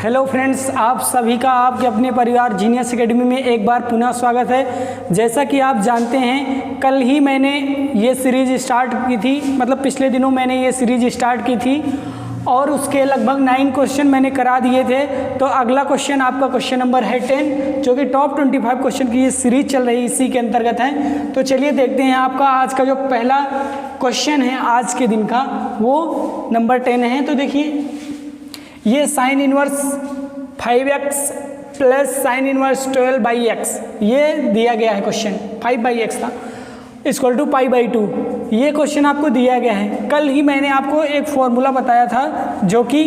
Hello friends, आप सभी का आपके अपने परिवार जीनियस एकेडमी में एक बार पुनः स्वागत है। जैसा कि आप जानते हैं, कल ही मैंने ये सीरीज़ स्टार्ट की थी, मतलब पिछले दिनों मैंने ये सीरीज़ स्टार्ट की थी और उसके लगभग 9 क्वेश्चन मैंने करा दिए थे। तो अगला क्वेश्चन आपका क्वेश्चन नंबर है 10, जो कि टॉप 25 क्वेश्चन की ये सीरीज़ चल रही है, इसी के अंतर्गत है। तो चलिए देखते हैं आपका आज का जो पहला क्वेश्चन है आज के दिन का, वो नंबर 10 है। तो देखिए, ये sine inverse 5x plus sign inverse 12/x ये दिया गया है क्वेश्चन। 5/x था इक्वल टू π/2, ये क्वेश्चन आपको दिया गया है। कल ही मैंने आपको एक फॉर्मूला बताया था, जो कि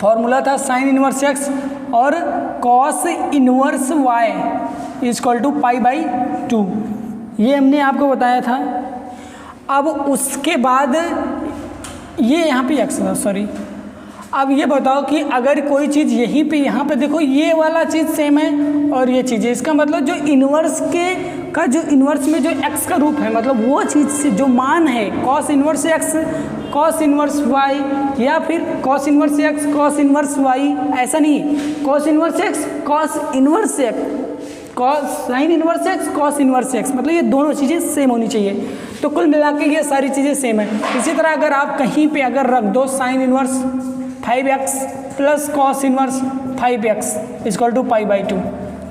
फॉर्मूला था साइन इनवर्स x और cos inverse y equal to π/2, ये हमने आपको बताया था। अब उसके बाद ये यहाँ पे x था, सॉरी। अब ये बताओ कि अगर कोई चीज़ यहीं पे यहाँ पे देखो, ये वाला चीज़ सेम है और ये चीज़ है, इसका मतलब जो इन्वर्स का जो इन्वर्स में जो x का रूप है, मतलब वो चीज़ से जो मान है cos inverse x cos inverse y, या फिर cos inverse x cos inverse y, ऐसा नहीं है। cos inverse x cos inverse x sign inverse x cos inverse x, मतलब ये दोनों चीज़ें सेम होनी चाहिए। तो कुल मिला के ये सारी चीज़ें सेम है। इसी तरह अगर आप कहीं पे अगर रख दो sine inverse 5x plus cos inverse 5x equal to π/2,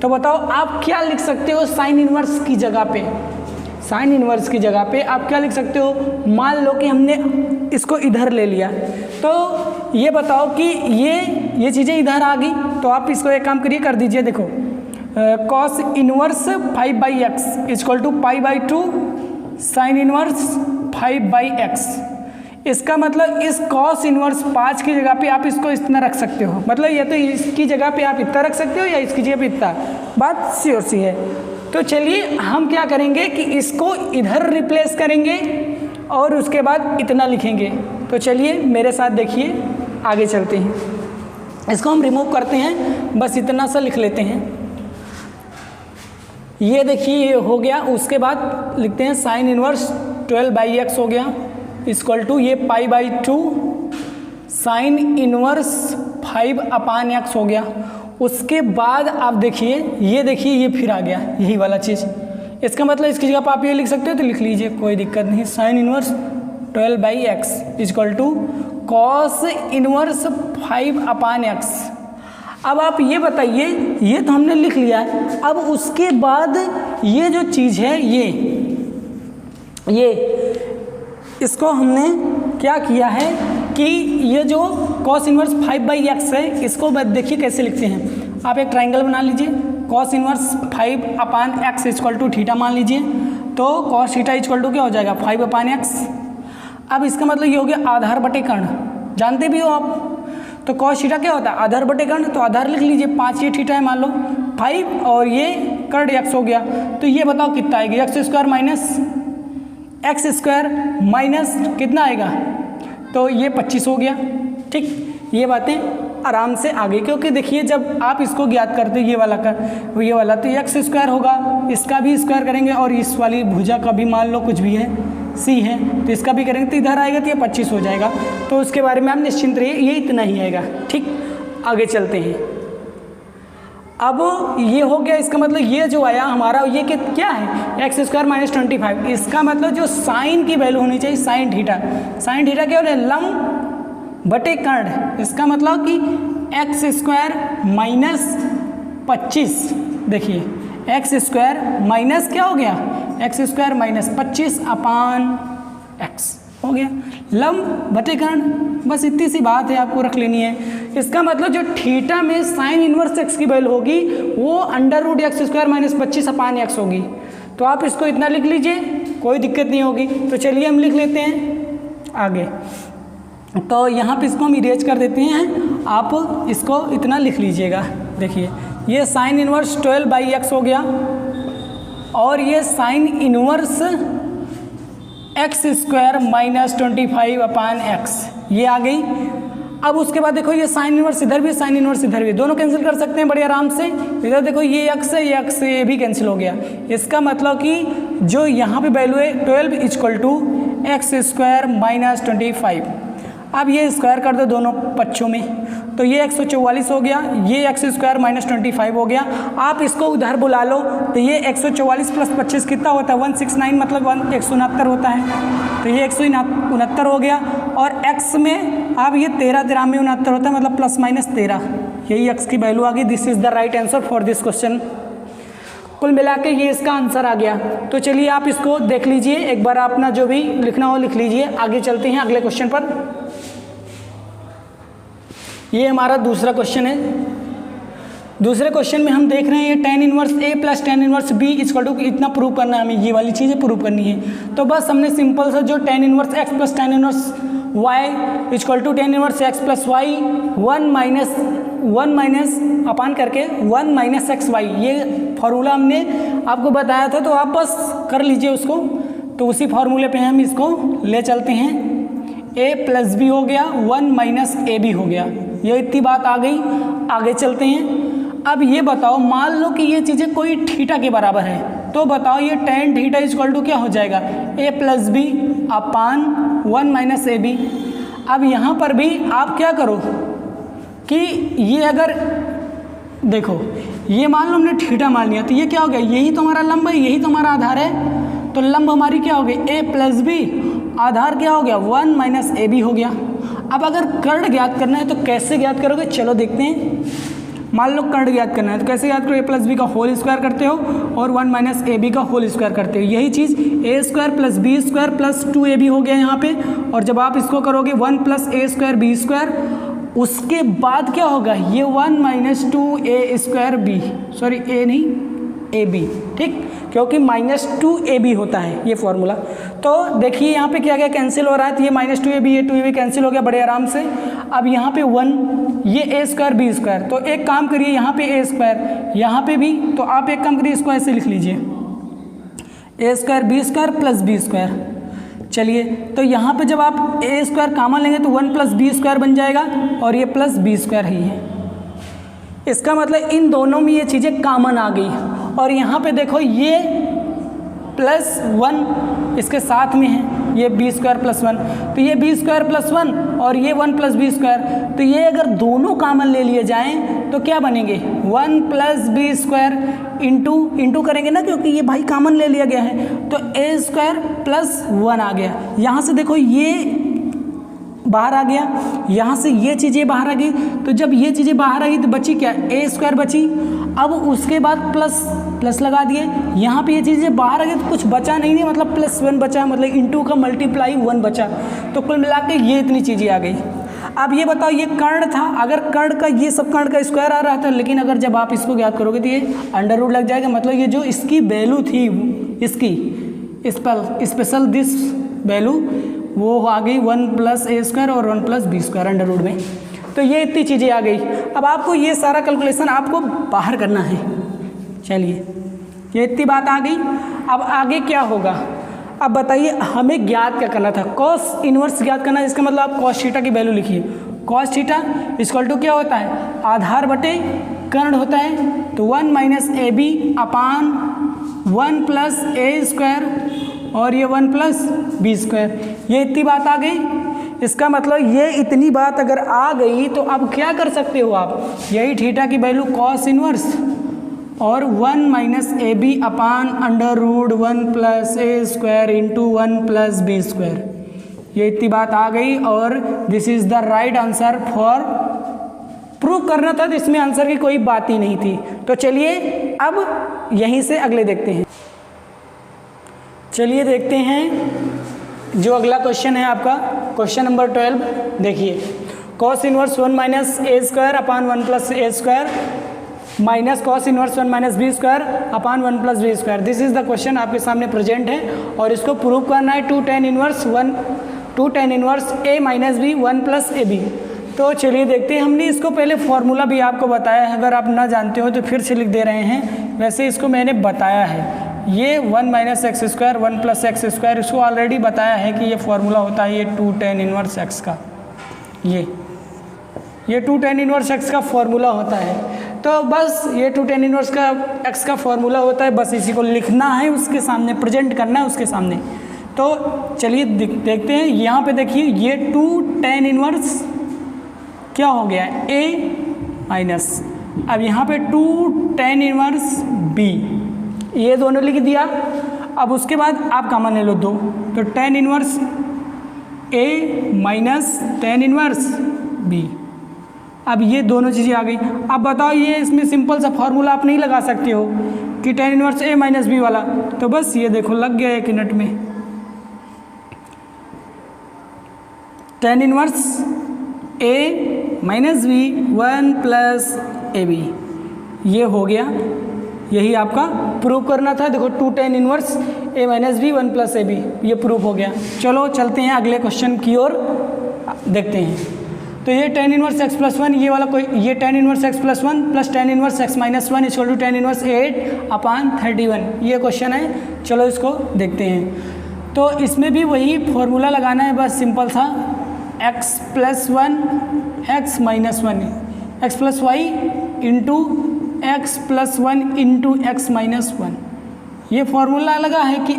तो बताओ आप क्या लिख सकते हो साइन इनवर्स की जगह पे? साइन इनवर्स की जगह पे आप क्या लिख सकते हो? मान लो कि हमने इसको इधर ले लिया, तो ये बताओ कि ये चीज़ें इधर आ गई, तो आप इसको एक काम करिए, कर दीजिए। देखो, cos inverse 5/x equal to π/2 sine inverse 5/x। इसका मतलब इस कॉस इनवर्स 5 की जगह पे आप इसको इतना रख सकते हो, मतलब ये तो इसकी जगह पे आप इतना रख सकते हो या इसकी जगह पे इतना, बात श्योर सी है। तो चलिए हम क्या करेंगे कि इसको इधर रिप्लेस करेंगे और उसके बाद इतना लिखेंगे। तो चलिए मेरे साथ देखिए, आगे चलते हैं। इसको हम रिमूव करते हैं, बस इतना सा लिख लेते हैं। ये देखिए, ये हो गया। उसके बाद लिखते हैं साइन इनवर्स 12/x हो गया इक्वल टू ये π/2 साइन इनवर्स 5/x हो गया। उसके बाद आप देखिए, ये फिर आ गया यही वाला चीज़। इसका मतलब इसकी जगह पर आप ये लिख सकते हो, तो लिख लीजिए, कोई दिक्कत नहीं। Sine inverse 12/x equal to cos inverse 5/x। अब आप ये बताइए, ये तो हमने लिख लिया है। अब उसके बाद ये जो चीज़ है, ये इसको हमने क्या किया है कि ये जो cos इनवर्स 5/x है, इसको देखिए कैसे लिखते हैं। आप एक ट्राइंगल बना लीजिए, cos inverse 5/x equal to theta मान लीजिए, तो cos थीटा इक्वल टू क्या हो जाएगा 5/x। अब इसका मतलब ये हो गया आधार बटे कर्ण, जानते भी हो आप। तो cos थीटा क्या होता है? आधार बटे कर्ण, तो आधार लिख लीजिए, 5 ये थीटा है मान लो 5 और ये कर्ण x हो गया। तो ये बताओ कितना आएगी? x स्क्वायर माइनस कितना आएगा? तो ये 25 हो गया। ठीक, ये बातें आराम से आ गई, क्योंकि देखिए जब आप इसको ज्ञात करते ये वाला तो x स्क्वायर होगा, इसका भी स्क्वायर करेंगे और इस वाली भुजा का भी मान लो कुछ भी है c है, तो इसका भी करेंगे, तो इधर आएगा तो ये 25 हो जाएगा। तो उसके बारे में आप निश्चिंत रहिए, ये इतना ही आएगा। ठीक, आगे चलते हैं। अब ये हो गया, इसका मतलब ये जो आया हमारा, ये क्या है? x square minus 25। इसका मतलब जो साइन की वैल्यू होनी चाहिए, साइन थीटा क्या हो रहा है? लंब बटे कर्ण। इसका मतलब कि x स्क्वायर माइनस 25, देखिए x स्क्वायर माइनस क्या हो गया? x स्क्वायर माइनस 25/x हो गया, लंब बटे कर्ण। बस इतनी सी बात है, आपको रख लेनी है। इसका मतलब जो थीटा में साइन इनवर्स x की वैल्यू होगी, वो √x स्क्वायर माइनस 25/x होगी। तो आप इसको इतना लिख लीजिए, कोई दिक्कत नहीं होगी। तो चलिए हम लिख लेते हैं आगे। तो यहाँ पे इसको हम इरेज कर देते हैं, आप इसको इतना लिख लीजिएगा। देखिए, ये साइन इनवर्स 12/x हो गया और ये sign inverse x square minus 25/x ये आ गई। अब उसके बाद देखो, ये साइन इनवर्स इधर भी, साइन इनवर्स इधर भी, दोनों कैंसिल कर सकते हैं बड़े आराम से। इधर देखो, ये x है, ये x ये भी कैंसिल हो गया। इसका मतलब कि जो यहाँ पे वैल्यू है 12 equal to x square minus 25। अब ये स्क्वायर कर दो दोनों पक्षों में, तो ये 144 हो गया, ये एक्स स्क्वायर माइनस 25 हो गया। आप इसको उधर बुला लो तो ये 144 प्लस 25 कितना होता है 169, मतलब 169 होता है, तो ये 169 हो गया। और x में अब ये 13 में 69 होता है, मतलब प्लस माइनस 13, यही x की वैल्यू आ गई। This is the right answer for this question. कुल मिला के ये इसका आंसर आ गया। तो चलिए आप इसको देख लीजिए, एक बार अपना जो भी लिखना हो लिख लीजिए। आगे चलते हैं अगले क्वेश्चन पर। ये हमारा दूसरा क्वेश्चन है। दूसरे क्वेश्चन में हम देख रहे हैं ये tan inverse a plus tan inverse b equal to इतना प्रूव करना है, हमें ये वाली चीज़ें प्रूव करनी है। तो बस हमने सिंपल सा जो tan inverse x plus tan inverse y equal to tan inverse x plus y 1 minus अपान करके 1 माइनस एक्स वाई, ये फार्मूला हमने आपको बताया था, तो आप बस कर लीजिए उसको। तो उसी फार्मूले पे हम इसको ले चलते हैं। a प्लस बी हो गया 1 माइनस ए बी हो गया, ये इतनी बात आ गई। आगे चलते हैं। अब ये बताओ, मान लो कि ये चीज़ें कोई थीटा के बराबर है, तो बताओ ये tan थीटा इक्वल टू क्या हो जाएगा a plus b upon 1 minus a b. अब यहाँ पर भी आप क्या करो कि ये अगर देखो, ये मान लो हमने थीटा मान लिया, तो ये क्या हो गया, यही तो हमारा लंब है, यही तो हमारा आधार है। तो लंब हमारी क्या हो गई a प्लस बी, आधार क्या हो गया 1 माइनस ए बी हो गया। अब अगर कर्ण ज्ञात करना है तो कैसे ज्ञात करोगे, चलो देखते हैं। मान लो कर्ण ज्ञात करना है तो कैसे ज्ञात करो, a प्लस बी का होल स्क्वायर करते हो और 1 माइनस ए बी का होल स्क्वायर करते हो। यही चीज़ a square plus b square plus 2ab हो गया यहाँ पे। और जब आप इसको करोगे 1 plus a square b square, उसके बाद क्या होगा, ये 1 minus 2a square b, sorry a नहीं ए बी, ठीक, क्योंकि माइनस 2ab होता है ये फॉर्मूला। तो देखिए यहाँ पे क्या क्या कैंसिल हो रहा है, तो ये माइनस 2ab ये 2ab कैंसिल हो गया बड़े आराम से। अब यहाँ पे 1, ये a स्क्वायर बी स्क्वायर, तो एक काम करिए यहाँ पे a स्क्वायर, यहाँ पे भी, तो आप एक काम करिए इसको ऐसे लिख लीजिए a square b square plus b square. चलिए, तो यहाँ पे जब आप a स्क्वायर कॉमन लेंगे तो 1 प्लस बी स्क्वायर बन जाएगा और ये प्लस बी स्क्वायर ही है। इसका मतलब इन दोनों में ये चीज़ें कॉमन आ गई। और यहाँ पे देखो ये प्लस 1 इसके साथ में है, ये बी स्क्वायर प्लस 1, तो ये बी स्क्वायर प्लस 1 और ये 1 प्लस बी स्क्वायर, तो ये अगर दोनों कॉमन ले लिए जाएं तो क्या बनेंगे 1 प्लस बी स्क्वायर इंटू करेंगे ना, क्योंकि ये भाई कॉमन ले लिया गया है, तो ए स्क्वायर प्लस 1 आ गया। यहाँ से देखो ये बाहर आ गया, यहाँ से ये चीज़ें बाहर आ गई, तो जब ये चीज़ें बाहर आ गई तो बची क्या, ए स्क्वायर बची। अब उसके बाद प्लस लगा दिए, यहाँ पे ये चीज़ें बाहर आ गई तो कुछ बचा नहीं, मतलब प्लस 1 बचा, मतलब इंटू का मल्टीप्लाई 1 बचा। तो कुल मिला के ये इतनी चीज़ें आ गई। अब ये बताओ, ये कर्ण था, अगर कर्ण का ये सब कर्ण का स्क्वायर आ रहा था, लेकिन अगर जब आप इसको ज्ञात करोगे तो ये अंडर रूट लग जाएगा, मतलब ये जो इसकी वैल्यू थी, इसकी स्पेशल दिस वैल्यू वो आ गई 1 प्लस ए स्क्वायर और 1 plus b square under root में। तो ये इतनी चीज़ें आ गई। अब आपको ये सारा कैलकुलेशन आपको बाहर करना है। चलिए, ये इतनी बात आ गई। अब आगे क्या होगा, अब बताइए हमें ज्ञात क्या करना था, कॉस इनवर्स ज्ञात करना है। इसका मतलब आप कॉस थीटा की वैल्यू लिखिए, कॉस थीटा इक्वल टू क्या होता है, आधार बटे कर्ण होता है, तो 1 minus a b upon 1 plus a square और ये 1 प्लस बी स्क्वायर। ये इतनी बात आ गई। इसका मतलब ये इतनी बात अगर आ गई तो अब क्या कर सकते हो आप, यही थीटा की वैल्यू कॉस इनवर्स और 1 minus a b upon under root 1 plus a square into 1 plus b square. ये इतनी बात आ गई और this is the right answer for, prove करना था तो इसमें आंसर की कोई बात ही नहीं थी। तो चलिए अब यहीं से अगले देखते हैं। चलिए देखते हैं जो अगला क्वेश्चन है आपका, क्वेश्चन नंबर 12। देखिए, cos inverse 1 minus a square upon 1 plus a square minus cos inverse 1 minus b square upon 1 plus b square. This is the question आपके सामने प्रेजेंट है और इसको प्रूव करना है 2 tan inverse a minus b 1 plus a b. तो चलिए देखते हैं। हमने इसको पहले फॉर्मूला भी आपको बताया है, अगर आप ना जानते हो तो फिर से लिख दे रहे हैं। वैसे इसको मैंने बताया है, ये 1 minus x square 1 plus x square, इसको ऑलरेडी बताया है कि ये फार्मूला होता है ये 2 tan इनवर्स एक्स का, ये 2 tan इनवर्स एक्स का फॉर्मूला होता है। तो बस ये 2 tan इनवर्स का एक्स का फॉर्मूला होता है, बस इसी को लिखना है, उसके सामने प्रेजेंट करना है उसके सामने। तो चलिए देखते हैं। यहाँ पे देखिए ये 2 tan इनवर्स क्या हो गया a माइनस, अब यहाँ पे 2 tan इनवर्स b, ये दोनों लिख दिया। अब उसके बाद आप कॉमन ले लो 2, तो tan inverse a minus tan inverse b, अब ये दोनों चीज़ें आ गई। अब बताओ ये इसमें सिंपल सा फॉर्मूला आप नहीं लगा सकते हो कि tan inverse a minus b वाला, तो बस ये देखो लग गया 1 मिनट में। tan inverse a minus b 1 plus a b, ये हो गया, यही आपका प्रूव करना था। देखो 2 tan inverse a minus b 1 plus a b, ये प्रूव हो गया। चलो चलते हैं अगले क्वेश्चन की ओर, देखते हैं। तो ये tan इनवर्स x प्लस 1, ये वाला कोई, ये tan inverse x plus 1 plus tan inverse x minus 1 equal to tan inverse 8/31, ये क्वेश्चन है। चलो इसको देखते हैं। तो इसमें भी वही फॉर्मूला लगाना है, बस सिंपल था, x plus 1 x minus 1 x plus y into x plus 1 into x minus 1, ये फॉर्मूला लगा है कि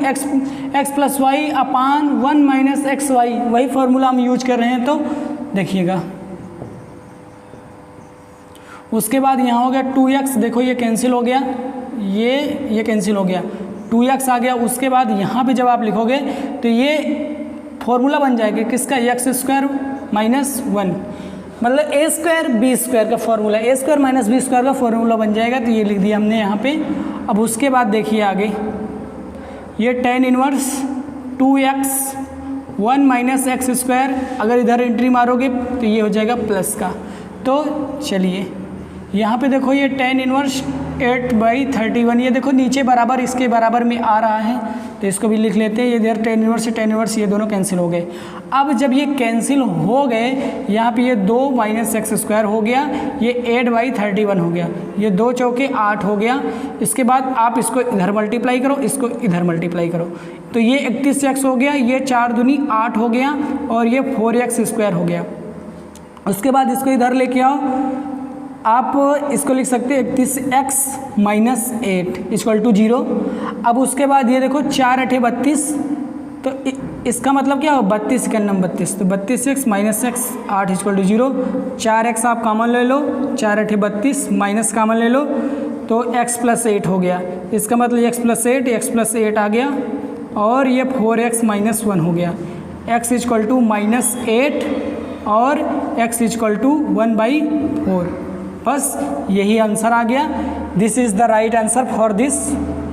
x plus y upon 1 minus x y, वही फॉर्मूला हम यूज कर रहे हैं। तो देखिएगा, उसके बाद यहाँ हो गया 2x, देखो ये कैंसिल हो गया, ये कैंसिल हो गया, 2x आ गया। उसके बाद यहाँ पे जब आप लिखोगे तो ये फॉर्मूला बन जाएगा किसका, x स्क्वायर माइनस 1, मतलब a स्क्वायर बी स्क्वायर का formula, a square minus b square का फॉर्मूला बन जाएगा। तो ये लिख दिया हमने यहाँ पे। अब उसके बाद देखिए आगे, ये tan inverse 2x 1 minus x square, अगर इधर एंट्री मारोगे तो ये हो जाएगा प्लस का। तो चलिए यहाँ पे देखो ये tan इनवर्स 8/31, ये देखो नीचे बराबर इसके बराबर में आ रहा है, तो इसको भी लिख लेते हैं। ये इधर tan इनवर्स से tan इनवर्स ये दोनों कैंसिल हो गए। अब जब ये कैंसिल हो गए, यहाँ पे ये 2 माइनस एक्स स्क्वायर हो गया, ये 8/31 हो गया, ये 2 चौके 8 हो गया। इसके बाद आप इसको इधर मल्टीप्लाई करो, इसको इधर मल्टीप्लाई करो, तो ये 31x हो गया, ये 4 दूनी 8 हो गया, और ये 4x स्क्वायर हो गया। उसके बाद इसको इधर लेके आओ, आप इसको लिख सकते हैं 31x माइनस 8 इक्वल टू 0। अब उसके बाद ये देखो 4 8 32, तो इसका मतलब क्या हो, 32 का नंबर 32, तो 32x minus x 8 equal to 0। 4x आप कॉमन ले लो, 4 8 32 माइनस कॉमन ले लो, तो x प्लस 8 हो गया। इसका मतलब x प्लस 8 आ गया, और ये 4x माइनस 1 हो गया, x इक्वल टू माइनस 8 और x इक्वल टू 1/4। बस यही आंसर आ गया। This is the right answer for this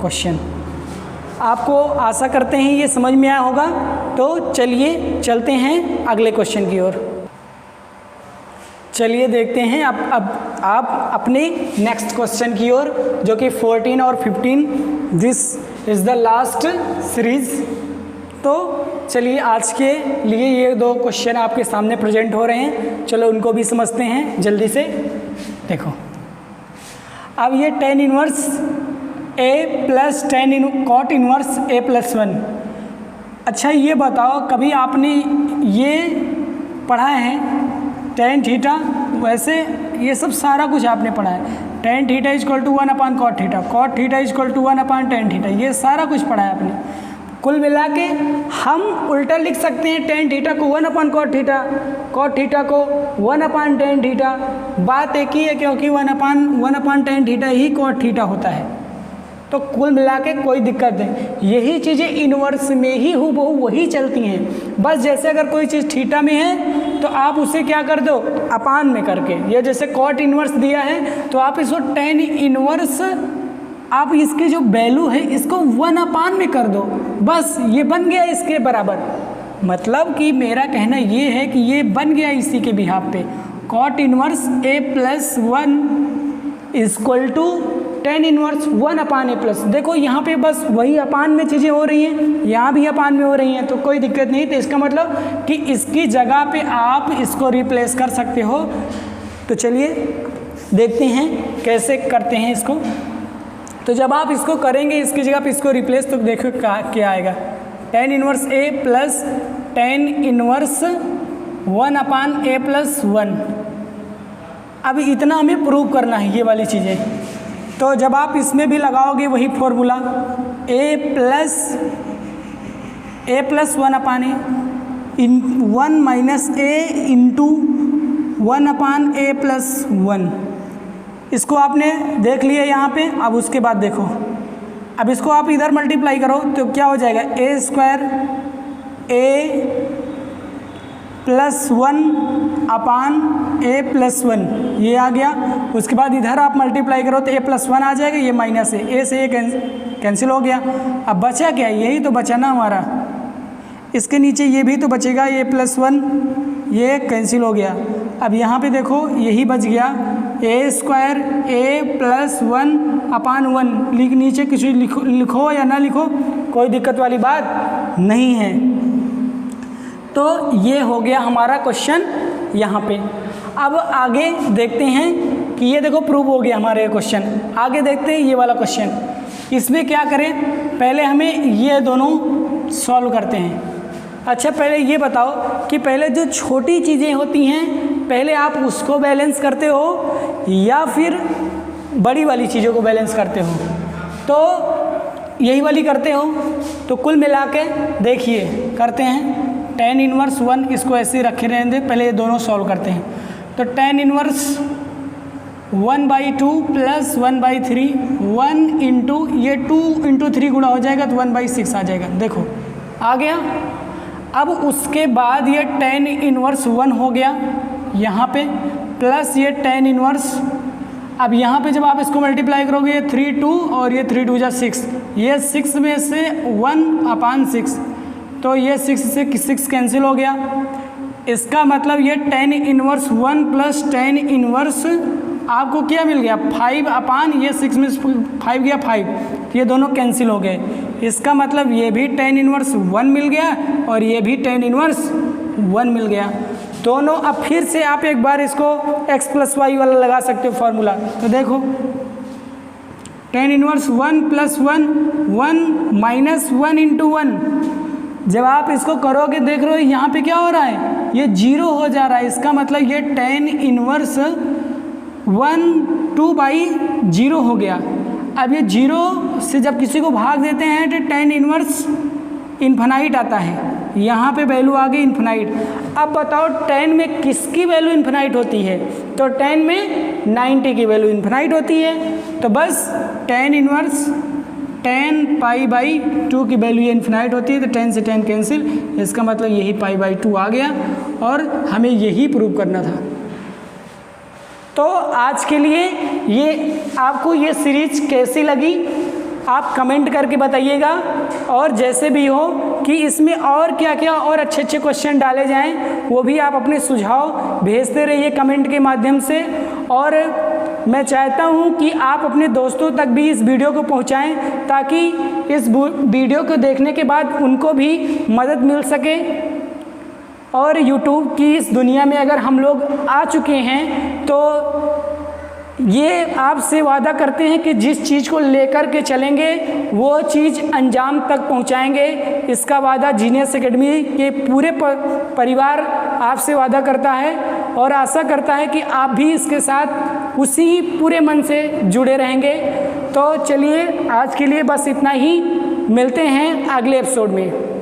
question. आपको आशा करते हैं ये समझ में आया होगा। तो चलिए चलते हैं अगले क्वेश्चन की ओर। चलिए देखते हैं अब आप अपने नेक्स्ट क्वेश्चन की ओर, जो कि 14 और 15। This is the last series. तो चलिए आज के लिए ये 2 क्वेश्चन आपके सामने प्रेजेंट हो रहे हैं, चलो उनको भी समझते हैं जल्दी से। देखो अब ये tan inverse a plus cot inverse a plus 1। अच्छा ये बताओ, कभी आपने ये पढ़ा है tan थीटा? वैसे ये सब सारा कुछ आपने पढ़ा है। tan theta equal to 1/cot theta, cot theta equal to 1/tan theta, ये सारा कुछ पढ़ा है आपने। कुल मिला के हम उल्टा लिख सकते हैं tan थीटा को 1/cot थीटा, cot थीटा को 1/tan थीटा। बात एक ही है, क्योंकि 1/tan थीटा ही cot थीटा होता है। तो कुल मिला के कोई दिक्कत नहीं, यही चीज़ें इनवर्स में ही हूबहू वही चलती हैं। बस जैसे अगर कोई चीज़ थीटा में है तो आप उसे क्या कर दो, अपान में करके। ये जैसे cot इनवर्स दिया है तो आप इसको tan इनवर्स, आप इसकी जो वैल्यू है इसको 1/, में कर दो, बस ये बन गया इसके बराबर। मतलब कि मेरा कहना ये है कि ये बन गया इसी के बिहाफ पे, cot inverse a plus 1 equal to tan inverse 1/a plus. देखो यहाँ पे बस वही अपान में चीज़ें हो रही हैं, यहाँ भी अपान में हो रही हैं, तो कोई दिक्कत नहीं। तो इसका मतलब कि इसकी जगह पे आप इसको रिप्लेस कर सकते हो। तो चलिए देखते हैं कैसे करते हैं इसको। तो जब आप इसको करेंगे इसकी जगह पे इसको रिप्लेस, तो देखो क्या आएगा, tan inverse a plus tan inverse 1/a plus 1। अब इतना हमें प्रूव करना है ये वाली चीज़ें। तो जब आप इसमें भी लगाओगे वही formula, a plus A plus 1 upon A, in 1 minus A into 1 upon A plus 1। इसको आपने देख लिया यहाँ पे। अब उसके बाद देखो, अब इसको आप इधर मल्टीप्लाई करो तो क्या हो जाएगा, ए स्क्वायर ए प्लस 1 अपान ए प्लस 1 ये आ गया। उसके बाद इधर आप मल्टीप्लाई करो तो ए प्लस 1 आ जाएगा, ये माइनस है, ए से ए कैंसिल हो गया। अब बचा क्या, यही तो बचा ना हमारा, इसके नीचे ये भी तो बचेगा, ए प्लस 1 ये कैंसिल हो गया। अब यहाँ पे देखो यही बच गया, ए स्क्वायर ए प्लस 1 अपान 1 नीचे कुछ लिखो या ना लिखो कोई दिक्कत वाली बात नहीं है। तो ये हो गया हमारा क्वेश्चन यहाँ पे। अब आगे देखते हैं कि ये देखो प्रूव हो गया हमारे क्वेश्चन। आगे देखते हैं ये वाला क्वेश्चन, इसमें क्या करें, पहले हमें ये दोनों सॉल्व करते हैं। अच्छा पहले ये बताओ कि पहले जो छोटी चीज़ें होती हैं पहले आप उसको बैलेंस करते हो या फिर बड़ी वाली चीज़ों को बैलेंस करते हो? तो यही वाली करते हो। तो कुल मिला के देखिए करते हैं, tan इनवर्स 1 इसको ऐसे रखे रहने दें, पहले ये दोनों सॉल्व करते हैं। तो tan इनवर्स 1/2 प्लस 1/3 1 इंटू ये 2 इंटू 3 गुणा हो जाएगा तो 1/6 आ जाएगा। देखो आ गया। अब उसके बाद ये tan इनवर्स 1 हो गया यहाँ पे, प्लस ये tan इनवर्स, अब यहाँ पे जब आप इसको मल्टीप्लाई करोगे ये 3 2 और ये 3 2 जा 6, ये 6 में से 1 अपान 6 तो ये 6 से 6 कैंसिल हो गया। इसका मतलब ये tan inverse 1 plus tan inverse आपको क्या मिल गया 5 अपान ये 6 में 5 गया 5, ये दोनों कैंसिल हो गए। इसका मतलब ये भी tan इनवर्स 1 मिल गया और ये भी tan इनवर्स 1 मिल गया दोनों। अब फिर से आप एक बार इसको x प्लस वाई वाला लगा सकते हो फॉर्मूला। तो देखो tan inverse 1 plus 1 1 minus 1 into 1, जब आप इसको करोगे देख रहे हो यहाँ पे क्या हो रहा है, ये 0 हो जा रहा है। इसका मतलब ये tan इनवर्स 1 2/0 हो गया। अब ये 0 से जब किसी को भाग देते हैं तो tan इनवर्स इन्फिनाइट आता है, यहाँ पे वैल्यू आ गई इन्फिनाइट। अब बताओ tan में किसकी वैल्यू इन्फिनाइट होती है? तो tan में 90 की वैल्यू इन्फिनाइट होती है। तो बस tan इनवर्स tan π/2 की वैल्यू इन्फिनाइट होती है, तो tan से tan कैंसिल, इसका मतलब यही π/2 आ गया और हमें यही प्रूव करना था। तो आज के लिए ये आपको ये सीरीज कैसी लगी आप कमेंट करके बताइएगा, और जैसे भी हो कि इसमें और क्या क्या और अच्छे अच्छे क्वेश्चन डाले जाएं वो भी आप अपने सुझाव भेजते रहिए कमेंट के माध्यम से। और मैं चाहता हूं कि आप अपने दोस्तों तक भी इस वीडियो को पहुंचाएं ताकि इस वीडियो को देखने के बाद उनको भी मदद मिल सके। और YouTube की इस दुनिया में अगर हम लोग आ चुके हैं तो ये आपसे वादा करते हैं कि जिस चीज़ को लेकर के चलेंगे वो चीज़ अंजाम तक पहुंचाएंगे। इसका वादा जीनियस एकेडमी के पूरे परिवार आपसे वादा करता है और आशा करता है कि आप भी इसके साथ उसी पूरे मन से जुड़े रहेंगे। तो चलिए आज के लिए बस इतना ही, मिलते हैं अगले एपिसोड में।